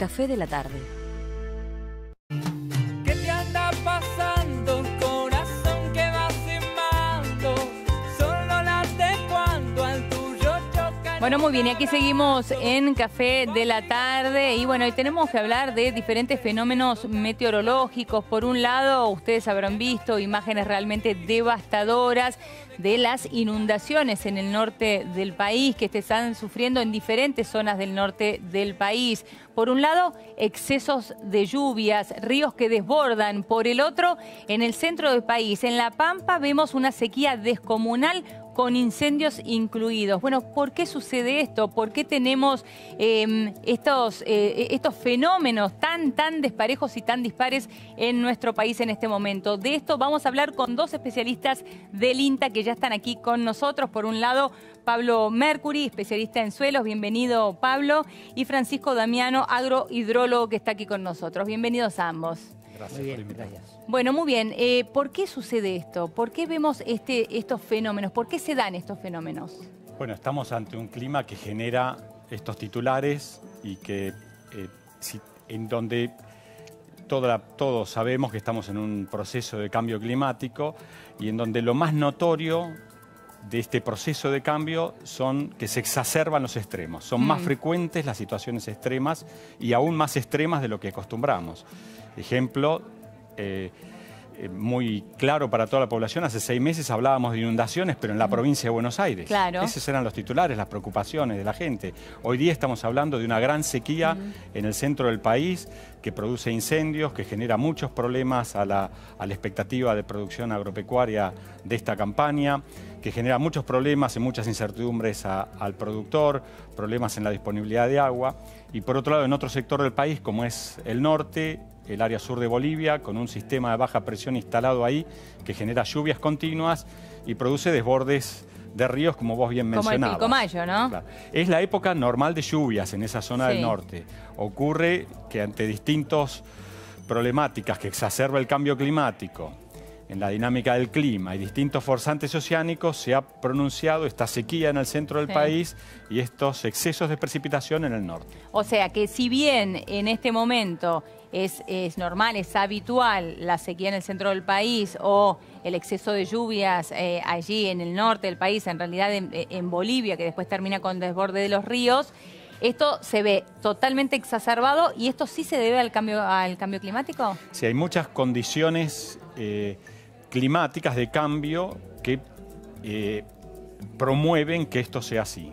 Café de la tarde. ¿Qué te anda pasando, corazón que va cimando? Solo late cuando al tuyo choca. Bueno, muy bien, y aquí seguimos en Café de la Tarde y bueno, hoy tenemos que hablar de diferentes fenómenos meteorológicos. Por un lado, ustedes habrán visto imágenes realmente devastadoras de las inundaciones en el norte del país que se están sufriendo en diferentes zonas del norte del país. Por un lado, excesos de lluvias, ríos que desbordan. Por el otro, en el centro del país, en La Pampa, vemos una sequía descomunal con incendios incluidos. Bueno, ¿por qué sucede esto? ¿Por qué tenemos estos fenómenos tan desparejos y tan dispares en nuestro país en este momento? De esto vamos a hablar con dos especialistas del INTA que ya están aquí con nosotros. Por un lado, Pablo Mercury, especialista en suelos. Bienvenido, Pablo. Y Francisco Damiano, agrohidrólogo, que está aquí con nosotros. Bienvenidos a ambos. Gracias por invitarnos. Bueno, muy bien. ¿Por qué sucede esto? ¿Por qué vemos estos fenómenos? ¿Por qué se dan estos fenómenos? Bueno, estamos ante un clima que genera estos titulares y que en donde todos sabemos que estamos en un proceso de cambio climático y en donde lo más notorio de este proceso de cambio son que se exacerban los extremos. Son más frecuentes las situaciones extremas y aún más extremas de lo que acostumbramos. Ejemplo muy claro para toda la población, hace 6 meses hablábamos de inundaciones, pero en la provincia de Buenos Aires. Claro. Esos eran los titulares, las preocupaciones de la gente. Hoy día estamos hablando de una gran sequía en el centro del país que produce incendios, que genera muchos problemas a la expectativa de producción agropecuaria de esta campaña, que genera muchos problemas y muchas incertidumbres al productor, problemas en la disponibilidad de agua. Y por otro lado, en otro sector del país, como es el norte, el área sur de Bolivia, con un sistema de baja presión instalado ahí que genera lluvias continuas y produce desbordes de ríos, como vos bien mencionabas. Como el Pilcomayo, ¿no? Claro. Es la época normal de lluvias en esa zona del norte. Ocurre que ante distintas problemáticas que exacerba el cambio climático, en la dinámica del clima y distintos forzantes oceánicos, se ha pronunciado esta sequía en el centro del país y estos excesos de precipitación en el norte. O sea que si bien en este momento es normal, es habitual la sequía en el centro del país o el exceso de lluvias allí en el norte del país, en realidad en Bolivia, que después termina con desborde de los ríos, esto se ve totalmente exacerbado y esto sí se debe al cambio climático. Sí, hay muchas condiciones climáticas de cambio que promueven que esto sea así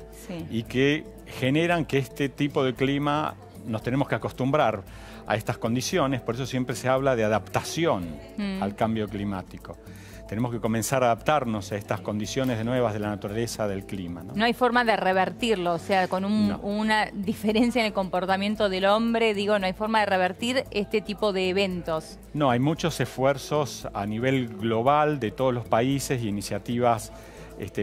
y que generan que este tipo de clima nos tenemos que acostumbrar a estas condiciones. Por eso siempre se habla de adaptación al cambio climático. Tenemos que comenzar a adaptarnos a estas condiciones nuevas de la naturaleza del clima, ¿no? No hay forma de revertirlo, o sea, con una diferencia en el comportamiento del hombre, digo, no hay forma de revertir este tipo de eventos. No, hay muchos esfuerzos a nivel global de todos los países y iniciativas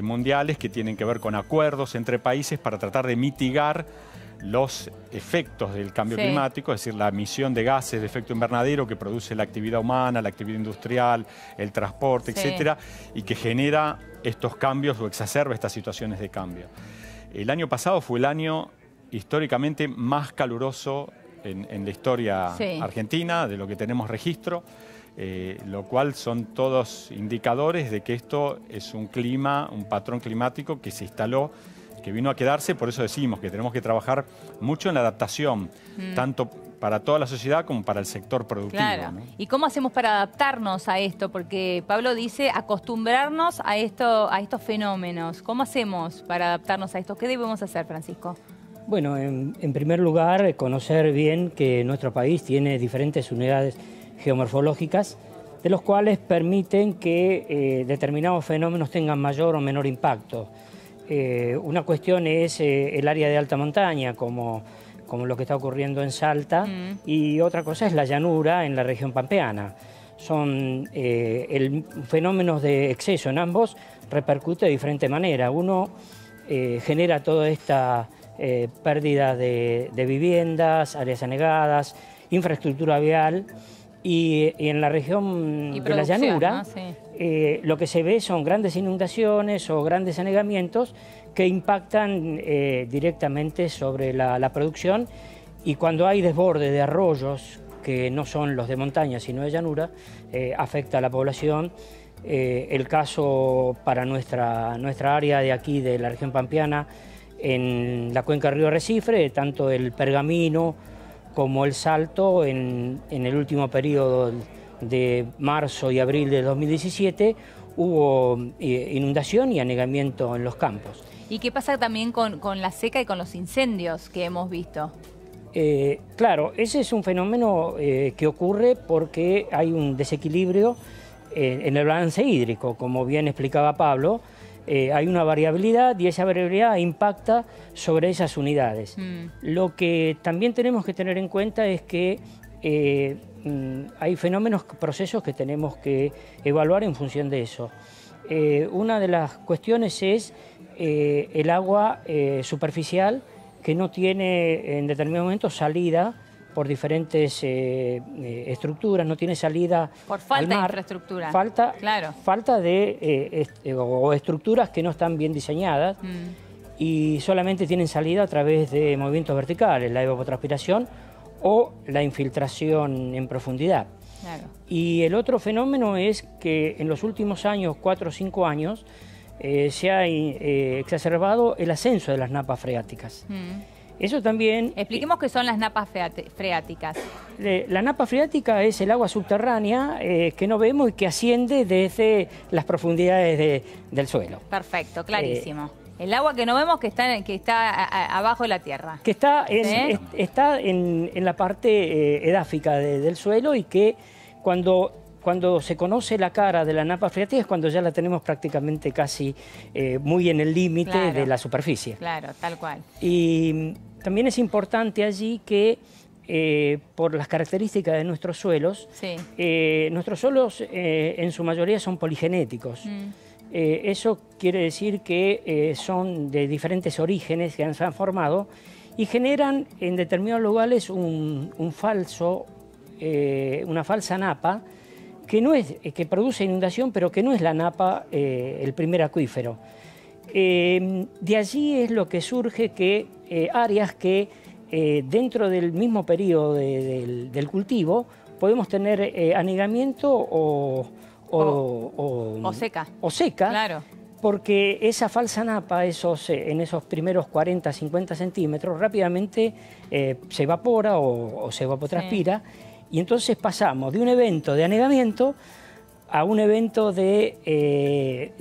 mundiales que tienen que ver con acuerdos entre países para tratar de mitigar los efectos del cambio climático, es decir, la emisión de gases de efecto invernadero que produce la actividad humana, la actividad industrial, el transporte, etcétera, y que genera estos cambios o exacerba estas situaciones de cambio. El año pasado fue el año históricamente más caluroso en la historia argentina, de lo que tenemos registro, lo cual son todos indicadores de que esto es un clima, un patrón climático que se instaló, que vino a quedarse. Por eso decimos que tenemos que trabajar mucho en la adaptación, tanto para toda la sociedad como para el sector productivo. Claro. ¿No? ¿Y cómo hacemos para adaptarnos a esto? Porque Pablo dice acostumbrarnos a estos fenómenos. ¿Cómo hacemos para adaptarnos a esto? ¿Qué debemos hacer, Francisco? Bueno, en primer lugar, conocer bien que nuestro país tiene diferentes unidades geomorfológicas, de los cuales permiten que determinados fenómenos tengan mayor o menor impacto. Una cuestión es el área de alta montaña, como lo que está ocurriendo en Salta, y otra cosa es la llanura en la región pampeana. Son fenómenos de exceso en ambos, repercute de diferente manera. Uno genera toda esta pérdida de viviendas, áreas anegadas, infraestructura vial, y en la región de la llanura, ¿no? Lo que se ve son grandes inundaciones o grandes anegamientos que impactan directamente sobre la producción y cuando hay desborde de arroyos, que no son los de montaña sino de llanura, afecta a la población. El caso para nuestra área de aquí, de la región pampeana, en la cuenca del río Arrecife, tanto el Pergamino como el Salto, en el último periodo de marzo y abril de 2017, hubo inundación y anegamiento en los campos. ¿Y qué pasa también con la seca y con los incendios que hemos visto? Claro, ese es un fenómeno que ocurre porque hay un desequilibrio en el balance hídrico, como bien explicaba Pablo. Hay una variabilidad y esa variabilidad impacta sobre esas unidades. Lo que también tenemos que tener en cuenta es que hay fenómenos, procesos que tenemos que evaluar en función de eso. Una de las cuestiones es el agua superficial, que no tiene en determinado momento salida por diferentes estructuras, no tiene salida por falta al mar, de infraestructura. Falta de o estructuras que no están bien diseñadas y solamente tienen salida a través de movimientos verticales, la evapotranspiración o la infiltración en profundidad. Claro. Y el otro fenómeno es que en los últimos años, 4 o 5 años, se ha exacerbado el ascenso de las napas freáticas. Eso también... Expliquemos qué son las napas freáticas. La napa freática es el agua subterránea que no vemos y que asciende desde las profundidades del suelo. Perfecto, clarísimo. El agua que no vemos que está abajo de la tierra. Que está en la parte edáfica del suelo y que cuando se conoce la cara de la napa freática es cuando ya la tenemos prácticamente casi muy en el límite de la superficie. Claro, tal cual. Y también es importante allí que por las características de nuestros suelos, nuestros suelos en su mayoría son poligenéticos. Eso quiere decir que son de diferentes orígenes que se han formado y generan en determinados lugares una falsa napa que produce inundación, pero que no es la napa el primer acuífero. De allí es lo que surge que áreas que dentro del mismo periodo del cultivo podemos tener anegamiento o seca, claro. Porque esa falsa napa, en esos primeros 40, 50 centímetros, rápidamente se evapora o se evapotranspira. Y entonces pasamos de un evento de anegamiento a un evento de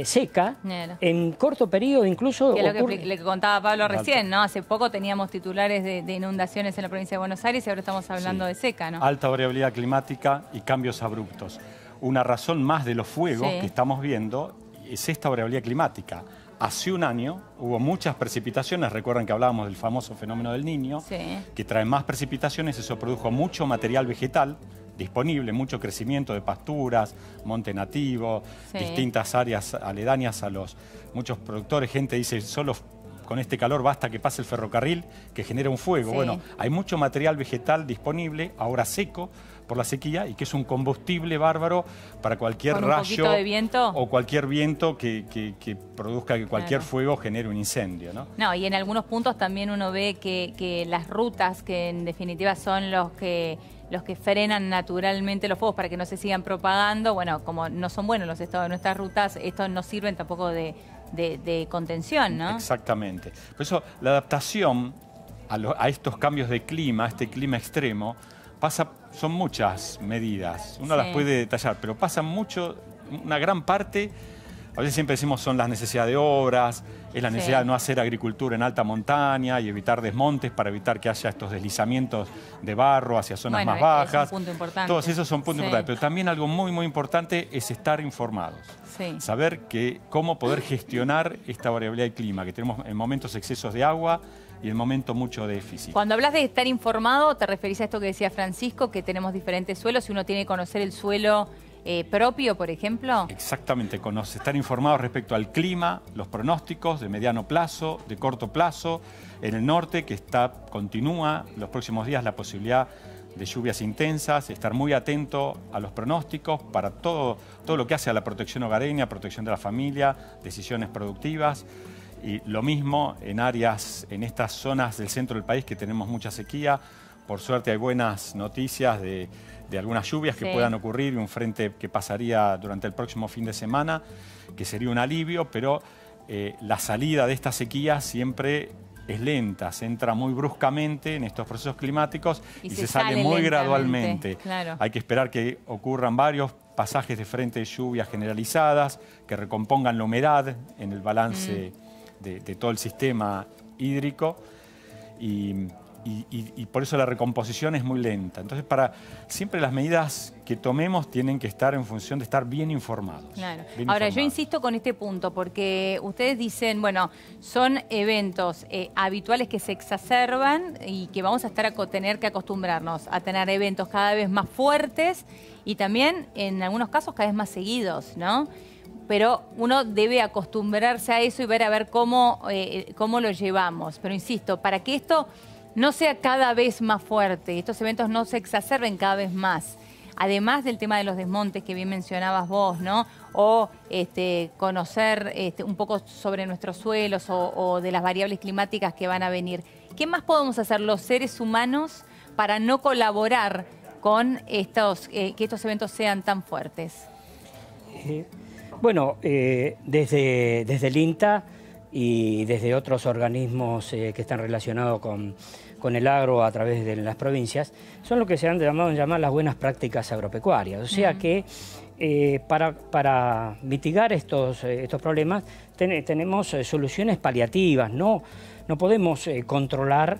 seca en corto periodo, incluso. Que es lo que le contaba Pablo recién, ¿no? Hace poco teníamos titulares de inundaciones en la provincia de Buenos Aires y ahora estamos hablando de seca, ¿no? Alta variabilidad climática y cambios abruptos. Una razón más de los fuegos que estamos viendo es esta variabilidad climática. Hace un año hubo muchas precipitaciones, recuerdan que hablábamos del famoso fenómeno del Niño, que trae más precipitaciones, eso produjo mucho material vegetal disponible, mucho crecimiento de pasturas, monte nativo, distintas áreas aledañas a muchos productores. Gente dice, solo con este calor basta que pase el ferrocarril que genera un fuego. Bueno, hay mucho material vegetal disponible, ahora seco por la sequía, y que es un combustible bárbaro para cualquier rayo de viento o cualquier viento que produzca que cualquier fuego genere un incendio, ¿no? No, y en algunos puntos también uno ve que las rutas, que en definitiva son los que frenan naturalmente los fuegos para que no se sigan propagando, bueno, como no son buenos los estados de nuestras rutas, estos no sirven tampoco de contención, ¿no? Exactamente. Por eso la adaptación a estos cambios de clima, a este clima extremo, son muchas medidas, uno las puede detallar, pero pasa mucho, una gran parte, a veces siempre decimos son las necesidades de obras, es la necesidad de no hacer agricultura en alta montaña y evitar desmontes para evitar que haya estos deslizamientos de barro hacia zonas más bajas. Es un punto importante. Todos esos son puntos importantes, pero también algo muy, muy importante es estar informados. Saber cómo poder gestionar esta variabilidad del clima, que tenemos en momentos excesos de agua y en momentos mucho déficit. Cuando hablas de estar informado, ¿te referís a esto que decía Francisco, que tenemos diferentes suelos y uno tiene que conocer el suelo propio, por ejemplo? Exactamente, estar informados respecto al clima, los pronósticos de mediano plazo, de corto plazo, en el norte, que continúa los próximos días la posibilidad de lluvias intensas, estar muy atento a los pronósticos para todo lo que hace a la protección hogareña, protección de la familia, decisiones productivas. Y lo mismo en áreas, en estas zonas del centro del país que tenemos mucha sequía. Por suerte hay buenas noticias de algunas lluvias que puedan ocurrir y un frente que pasaría durante el próximo fin de semana, que sería un alivio, pero la salida de esta sequía siempre es lenta, se entra muy bruscamente en estos procesos climáticos y se sale muy gradualmente. Claro. Hay que esperar que ocurran varios pasajes de frente de lluvias generalizadas, que recompongan la humedad en el balance de todo el sistema hídrico y por eso la recomposición es muy lenta. Entonces, siempre las medidas que tomemos tienen que estar en función de estar bien informados. Claro. Bien Ahora, informados. yo insisto con este punto, porque ustedes dicen, bueno, son eventos habituales que se exacerban y que vamos a tener que acostumbrarnos a tener eventos cada vez más fuertes y también, en algunos casos, cada vez más seguidos, ¿no? Pero uno debe acostumbrarse a eso y ver a ver cómo lo llevamos. Pero insisto, para que esto no sea cada vez más fuerte, estos eventos no se exacerben cada vez más. Además del tema de los desmontes que bien mencionabas vos, ¿no? O conocer un poco sobre nuestros suelos o de las variables climáticas que van a venir. ¿Qué más podemos hacer los seres humanos para no colaborar con que estos eventos sean tan fuertes? Bueno, desde el INTA y desde otros organismos que están relacionados con el agro a través de las provincias, son lo que se han llamado las buenas prácticas agropecuarias. O sea que para mitigar estos problemas tenemos soluciones paliativas, no podemos controlar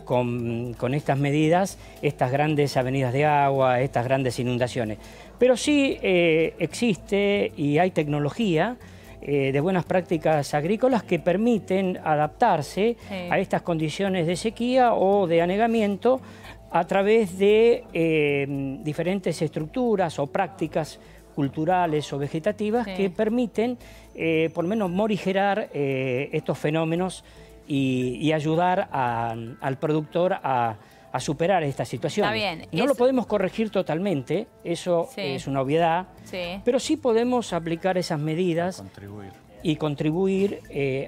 con estas medidas estas grandes avenidas de agua, estas grandes inundaciones. Pero sí existe y hay tecnología de buenas prácticas agrícolas que permiten adaptarse a estas condiciones de sequía o de anegamiento a través de diferentes estructuras o prácticas culturales o vegetativas que permiten por lo menos morigerar estos fenómenos y ayudar al productor a superar esta situación. Está bien. No lo podemos corregir totalmente, eso es una obviedad, pero sí podemos aplicar esas medidas y contribuir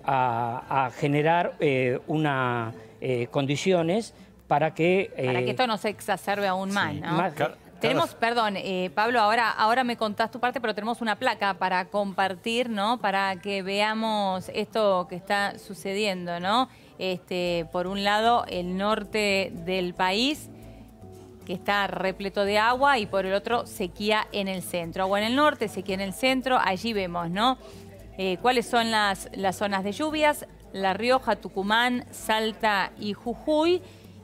a generar condiciones para que esto no se exacerbe aún más, ¿no? Tenemos, perdón, Pablo, ahora me contás tu parte, pero tenemos una placa para compartir, ¿no? Para que veamos esto que está sucediendo, ¿no? Por un lado, el norte del país, que está repleto de agua, y por el otro, sequía en el centro. Agua en el norte, sequía en el centro, allí vemos, ¿no? ¿Cuáles son las zonas de lluvias? La Rioja, Tucumán, Salta y Jujuy.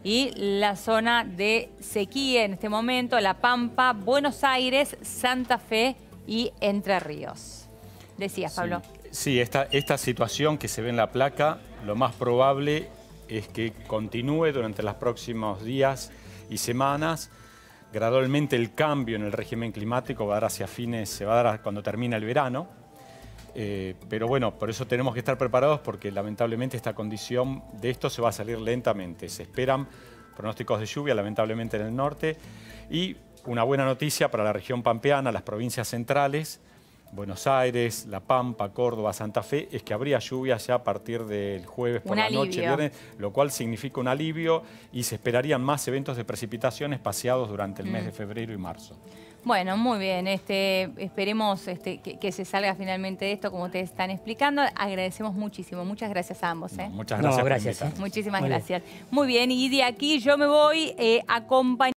Y la zona de sequía en este momento, La Pampa, Buenos Aires, Santa Fe y Entre Ríos. Decías, Pablo. Sí, esta situación que se ve en la placa, lo más probable es que continúe durante los próximos días y semanas. Gradualmente el cambio en el régimen climático va a dar se va a dar cuando termina el verano. Pero bueno, por eso tenemos que estar preparados porque lamentablemente esta condición de esto se va a salir lentamente. Se esperan pronósticos de lluvia lamentablemente en el norte y una buena noticia para la región pampeana, las provincias centrales, Buenos Aires, La Pampa, Córdoba, Santa Fe, es que habría lluvias ya a partir del jueves por la noche, viernes, lo cual significa un alivio y se esperarían más eventos de precipitación espaciados durante el mes de febrero y marzo. Bueno, muy bien. Esperemos que se salga finalmente esto, como ustedes están explicando. Agradecemos muchísimo. Muchas gracias a ambos. Muchas gracias. Gracias. Muchísimas gracias. Muy bien, y de aquí yo me voy acompañando.